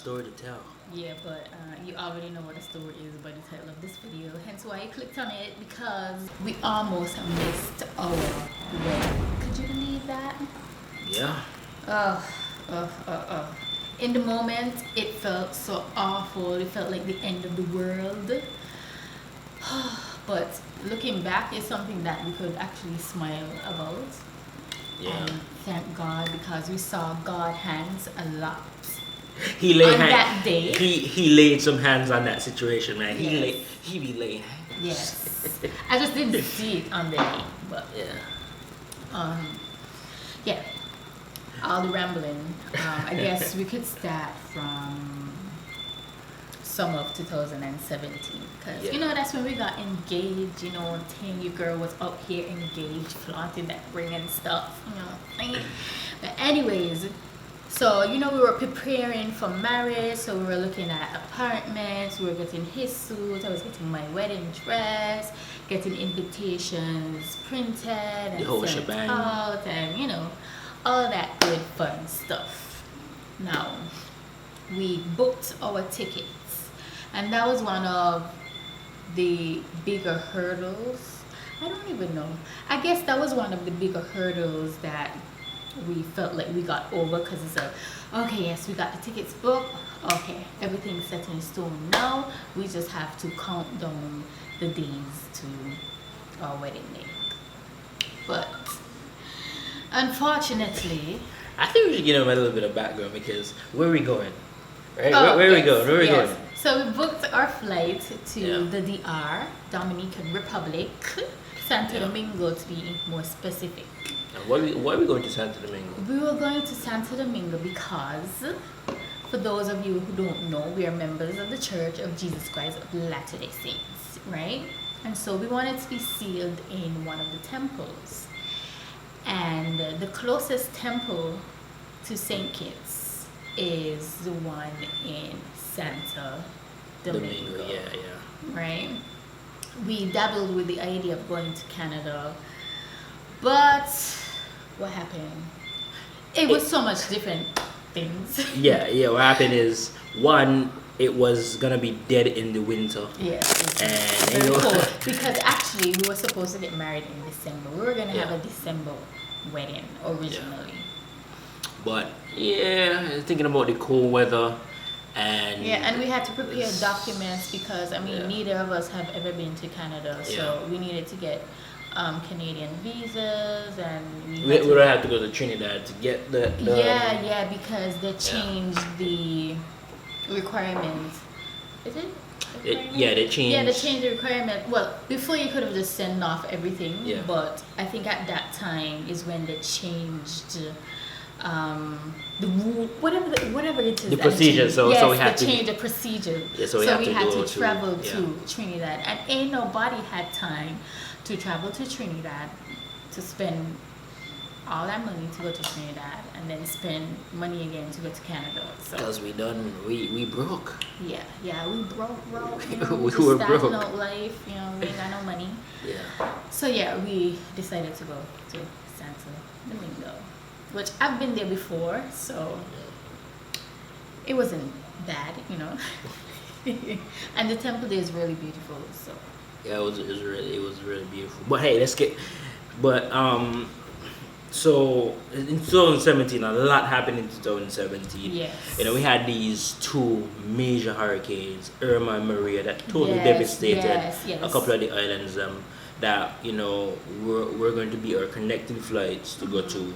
story to tell. Yeah, but you already know what the story is by the title of this video. Hence why you clicked on it, because we almost missed our wedding. Could you believe that? Yeah. Oh, oh. In the moment, it felt so awful. It felt like the end of the world. But looking back, it's something that we could actually smile about. Yeah. And thank God, because we saw God's hands a lot. He laid on that day. He laid some hands on that situation, man. Yes. He be laying hands. Yes. I just didn't see it on the day, but yeah. All the rambling. I guess we could start from summer of 2017, because you know that's when we got engaged. You know, 10-year girl was up here engaged, flaunting that ring and stuff. You know, but anyways. So, you know, we were preparing for marriage, so we were looking at apartments, we were getting his suit, I was getting my wedding dress, getting invitations printed and sent out, and, you know, all that good fun stuff. Now, we booked our tickets, and that was one of the bigger hurdles. I don't even know. I guess that was one of the bigger hurdles that we felt like we got over, because it's like, okay, yes, we got the tickets booked, okay, everything's set in stone now, we just have to count down the days to our wedding day. But unfortunately, I think we should give him a little bit of background, because where are we going? Right? Oh, where are we going? Where are we going? So we booked our flight to the DR, Dominican Republic, Santo Domingo to be more specific. Why are we going to Santo Domingo? We were going to Santo Domingo because, for those of you who don't know, we are members of the Church of Jesus Christ of Latter-day Saints, right? And so we wanted to be sealed in one of the temples. And the closest temple to St. Kitts is the one in Santo Domingo. Yeah. Right? We dabbled with the idea of going to Canada, but what happened? It was so much different things. Yeah. What happened is, one, it was gonna be dead in the winter. Yeah. And very cold. Because actually we were supposed to get married in December. We were gonna have a December wedding originally. But thinking about the cold weather. And we had to prepare documents, because neither of us have ever been to Canada, so we needed to get Canadian visas, and we would have to go to Trinidad to get the because they changed the requirements. Is it? They changed. Yeah, they changed the requirement. Well, before you could have just sent off everything, but I think at that time is when they changed the rule, whatever it is. The procedure. So we had to change the procedure. Yeah, so we had to travel to Trinidad, and ain't nobody had time to travel to Trinidad to spend all that money to go to Trinidad and then spend money again to go to Canada. So because we broke. Yeah, we broke. You know, we just were starting broke. out life. You know, we ain't got no money. Yeah. So we decided to go to Santo Domingo, which I've been there before, so it wasn't bad, you know. And the temple there is really beautiful, so. Yeah, it was really beautiful. But hey, so in 2017, a lot happened in 2017. Yes. You know, we had these two major hurricanes, Irma and Maria, that totally devastated a couple of the islands that, you know, were going to be our connecting flights to go to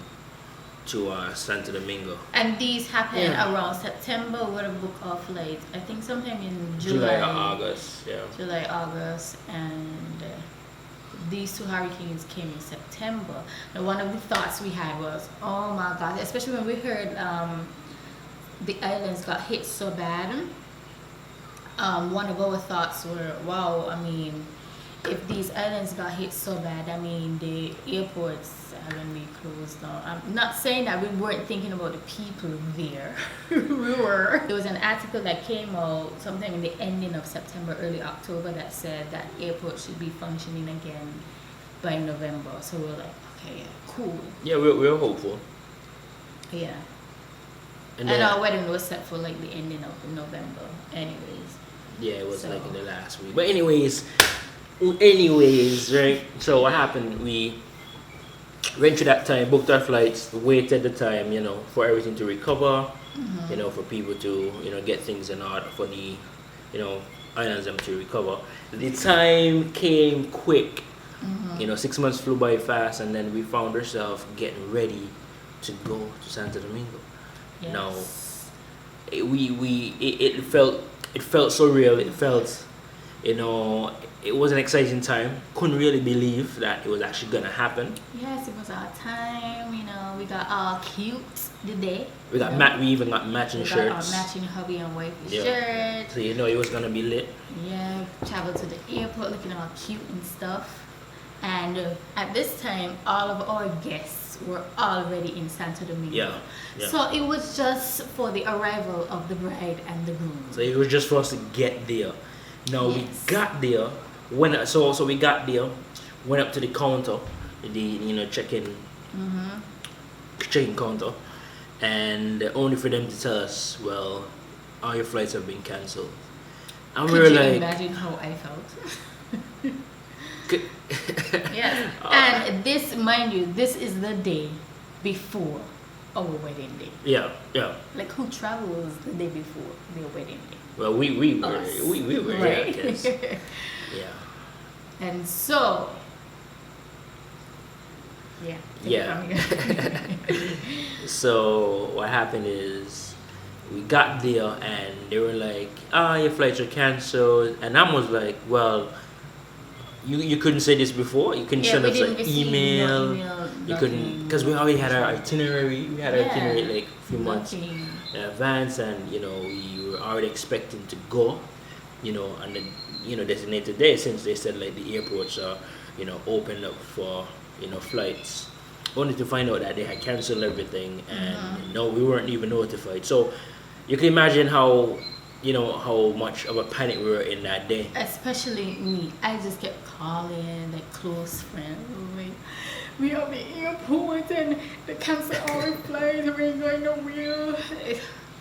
Santo Domingo. And these happened around September. We're gonna book our flight, I think sometime in July or August. July, August, and these two hurricanes came in September. And one of the thoughts we had was, oh my God, especially when we heard the islands got hit so bad. One of our thoughts were, wow, if these islands got hit so bad, the airports are going to be closed down. I'm not saying that we weren't thinking about the people there. We were. There was an article that came out sometime in the ending of September, early October, that said that airports should be functioning again by November. So we were like, okay, cool. Yeah, we're hopeful. Yeah. And our wedding was set for like the ending of November, anyways. Yeah, it was like in the last week. But anyways, right? So what happened? We went through that time, booked our flights, waited the time, for everything to recover, for people to, get things in order for the, islands them to recover. The time came quick. 6 months flew by fast, and then we found ourselves getting ready to go to Santo Domingo. Yes. Now, it felt so real. It felt, it was an exciting time. Couldn't really believe that it was actually gonna happen. Yes, it was our time. We got all cute today. We even got matching shirts. Got our matching hubby and wife shirts. So it was gonna be lit. Yeah, traveled to the airport looking all cute and stuff. And at this time, all of our guests were already in Santo Domingo. Yeah. So it was just for the arrival of the bride and the groom. So it was just for us to get there. Now we got there. So we got there, went up to the counter, the check-in counter, and only for them to tell us, well, all your flights have been cancelled. And we were like, could you imagine how I felt? Yes. And this, mind you, this is the day before our wedding day. Yeah. Like, who travels the day before their wedding day? Well, we were, right? Yeah. And so, yeah. So what happened is we got there and they were like, your flights are cancelled, and I was like, well, you couldn't say this before. You couldn't send us an email. You couldn't, because we already had our itinerary. We had our itinerary like a few months in advance, and we were already expecting to go, on the designated day, since they said like the airports are opened up for flights. Only to find out that they had canceled everything, and no, we weren't even notified. So you can imagine how much of a panic we were in that day. Especially me. I just kept calling like close friends. Like, we are at the airport and they cancel our flights. We ain't going nowhere.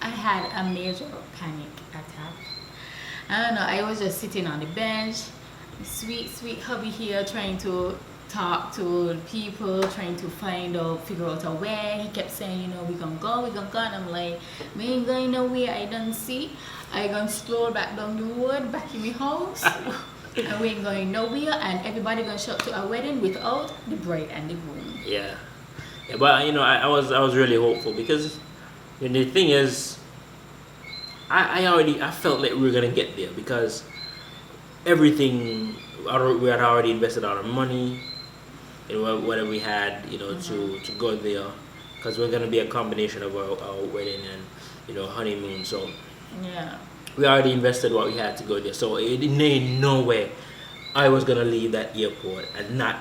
I had a major panic attack. I don't know. I was just sitting on the bench, sweet hubby here, trying to talk to people, trying to figure out a way. He kept saying, we're gonna go, and I'm like, we ain't going nowhere. I don't see. I gonna stroll back down the road, back in my house, and we ain't going nowhere, and everybody gonna show up to our wedding without the bride and the groom. Yeah, but I was really hopeful, because the thing is, I felt like we were gonna get there, because everything, we had already invested our money in whatever we had, to go there, because we're gonna be a combination of our wedding and honeymoon. So yeah, we already invested what we had to go there. So it ain't no way I was gonna leave that airport and not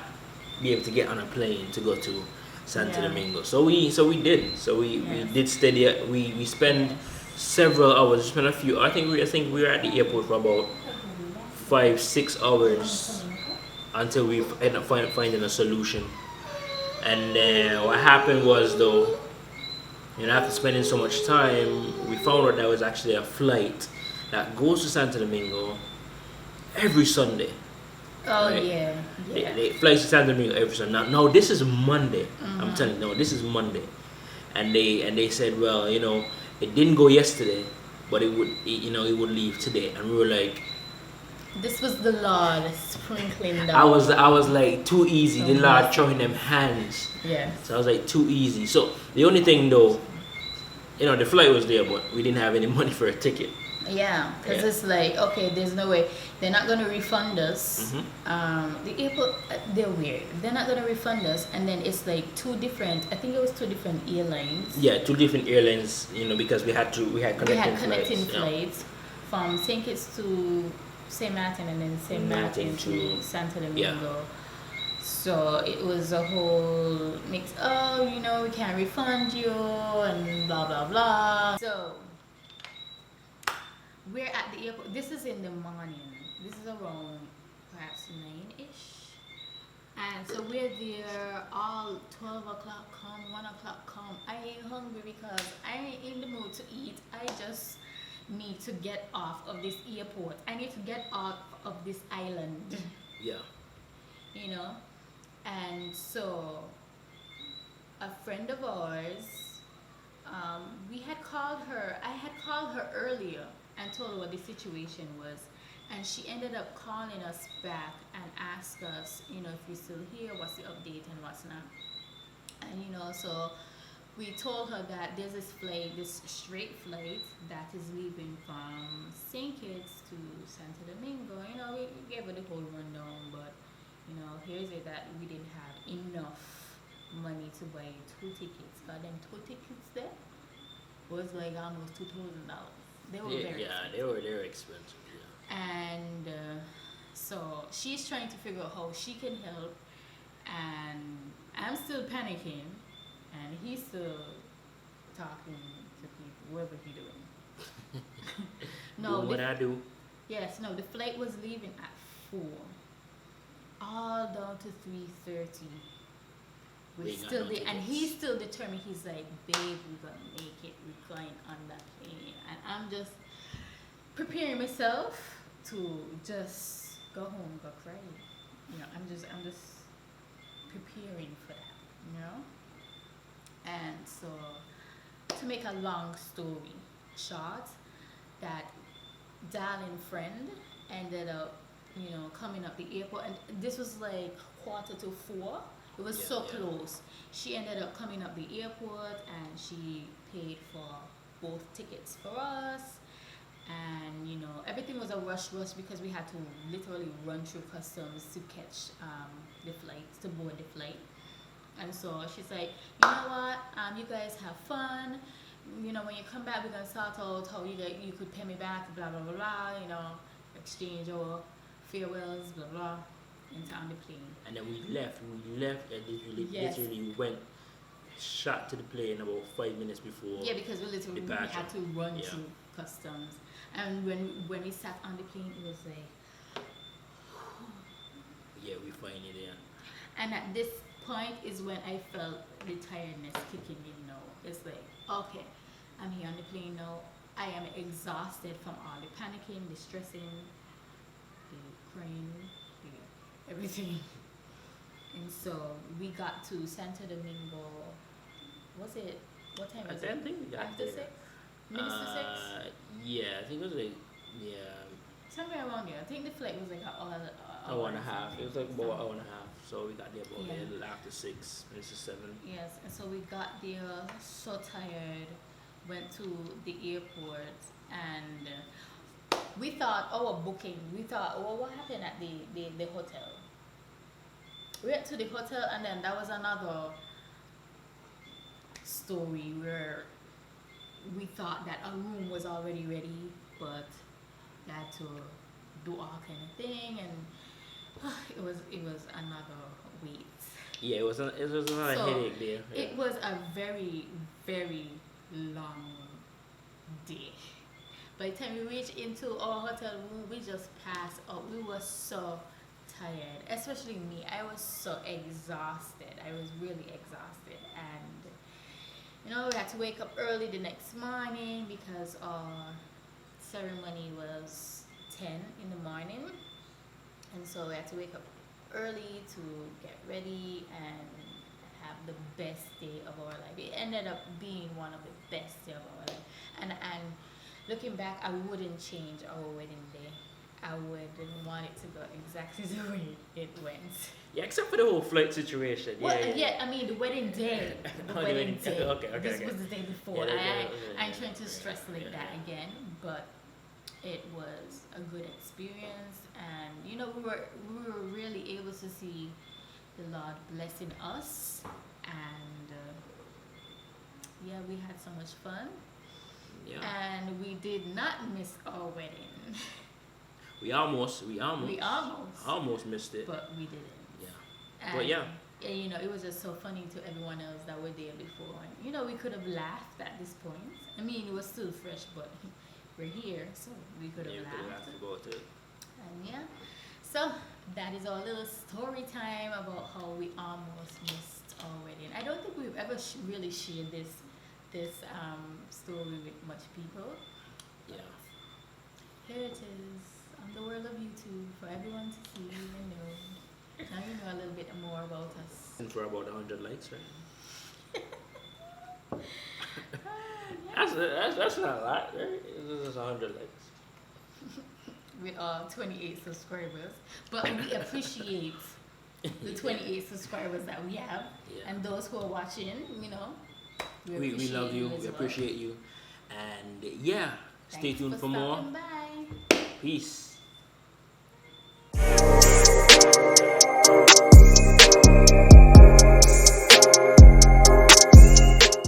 be able to get on a plane to go to Santo Domingo. So we did. So we did stay there. We spent several hours. We spent a few. I think we were at the airport for about 5-6 hours until we ended up finding a solution. And what happened was, though, after spending so much time, we found out there was actually a flight that goes to Santo Domingo every Sunday. Oh, right? Yeah. They fly to Santo Domingo every Sunday. Now this is Monday. I'm telling you, no, this is Monday. And they said, well, it didn't go yesterday, but it would leave today. And we were like, this was the Lord sprinkling down. I was like, too easy. The Lord showing them hands. Yeah. So I was like, too easy. So the only thing, though, the flight was there, but we didn't have any money for a ticket. Yeah, because it's like, okay, there's no way. They're not going to refund us. The airport, they're weird. They're not going to refund us. And then it's like I think it was two different airlines. Yeah, two different airlines, because we had connecting flights from St. Kitts to St. Martin, and then St. Martin to Santo Domingo. So it was a whole mix. Oh, we can't refund you and blah blah blah. So we're at the airport. This is in the morning. This is around perhaps 9-ish. And so we're there all 12 o'clock come, 1 o'clock come. I ain't hungry because I ain't in the mood to eat. I just need to get off of this airport. I need to get off of this island. Yeah. You know? And so a friend of ours, we had called her, I had called her earlier and told her what the situation was. And she ended up calling us back and asked us, you know, if we're still here, what's the update and what's not. And, you know, so we told her that there's this flight, this straight flight that is leaving from St. Kitts to Santo Domingo. You know, we gave her the whole rundown, but, you know, here's it that we didn't have enough money to buy 2 tickets. Because them 2 tickets there was like almost $2,000. They were very expensive. they were expensive. Yeah. And so she's trying to figure out how she can help, and I'm still panicking, and he's still talking to people, whatever he doing. No, what I do. Yes, no, the flight was leaving at 4, all down to 3:30. We're still there, and he's still determined. He's like, babe, we're gonna make it. We're going on that plane, and I'm just preparing myself to just go home, go cry. You know, I'm just preparing for that, you know? And so, to make a long story short, that darling friend ended up, you know, coming up the airport, and this was like 3:45. It was so close. She ended up coming up the airport, and she paid for both tickets for us. And, you know, everything was a rush because we had to literally run through customs to catch the flight, to board the flight. And so she's like, you know what, you guys have fun. You know, when you come back, we're going to sort out how you could pay me back, blah, blah, blah, blah, you know, exchange our farewells, blah, blah, into on the plane. And then we left and literally went shot to the plane about 5 minutes before. Yeah, because we literally had to run through customs. And when we sat on the plane, it was like, yeah, we finally there. And at this point is when I felt the tiredness kicking in now. It's like, okay, I'm here on the plane now. I am exhausted from all the panicking, the stressing, the crying, everything. And so we got to Santo Domingo. Was it, what time was it? I think we got after there. 6? Minutes to 6? Yeah, I think it was like, somewhere around there. I think the flight was like an hour and a half. It was like about an hour and a half. So we got there about a little after 6, minutes to 7. Yes, and so we got there so tired, went to the airport, and we thought, what happened at the hotel? We went to the hotel, and then that was another story where we thought that a room was already ready, but we had to do all kind of thing, and it was another wait. Yeah, it was another headache there. Yeah. It was a very, very long day. By the time we reached into our hotel room, we just passed out. We were so tired, especially me. I was so exhausted. I was really exhausted, and you know, we had to wake up early the next morning because our ceremony was 10 in the morning, and so we had to wake up early to get ready and have the best day of our life. It ended up being one of the best days of our life, and looking back, I wouldn't change our wedding day. I wouldn't want it to go exactly the way it went. Yeah, except for the whole flight situation. I mean the wedding day. The wedding day. Okay. This was the day before. Yeah, I'm trying to stress that again, but it was a good experience, and you know, we were really able to see the Lord blessing us, and we had so much fun. Yeah. And we did not miss our wedding. We almost missed it. But we didn't. Yeah. And, but yeah. And, you know, it was just so funny to everyone else that were there before. And, you know, we could have laughed at this point. I mean, it was still fresh, but we're here, so we could have laughed. About it. And yeah. So that is our little story time about how we almost missed our wedding. I don't think we've ever really shared this story with much people. Yeah. Here it is on the world of YouTube for everyone to see and know. Now you know a little bit more about us. And for about 100 likes, right? Yeah. That's not a lot, right? It's just 100 likes. With 28 subscribers, but we appreciate the 28 subscribers that we have, and those who are watching. We love you, we appreciate you, and yeah, stay tuned for more. Bye. Peace.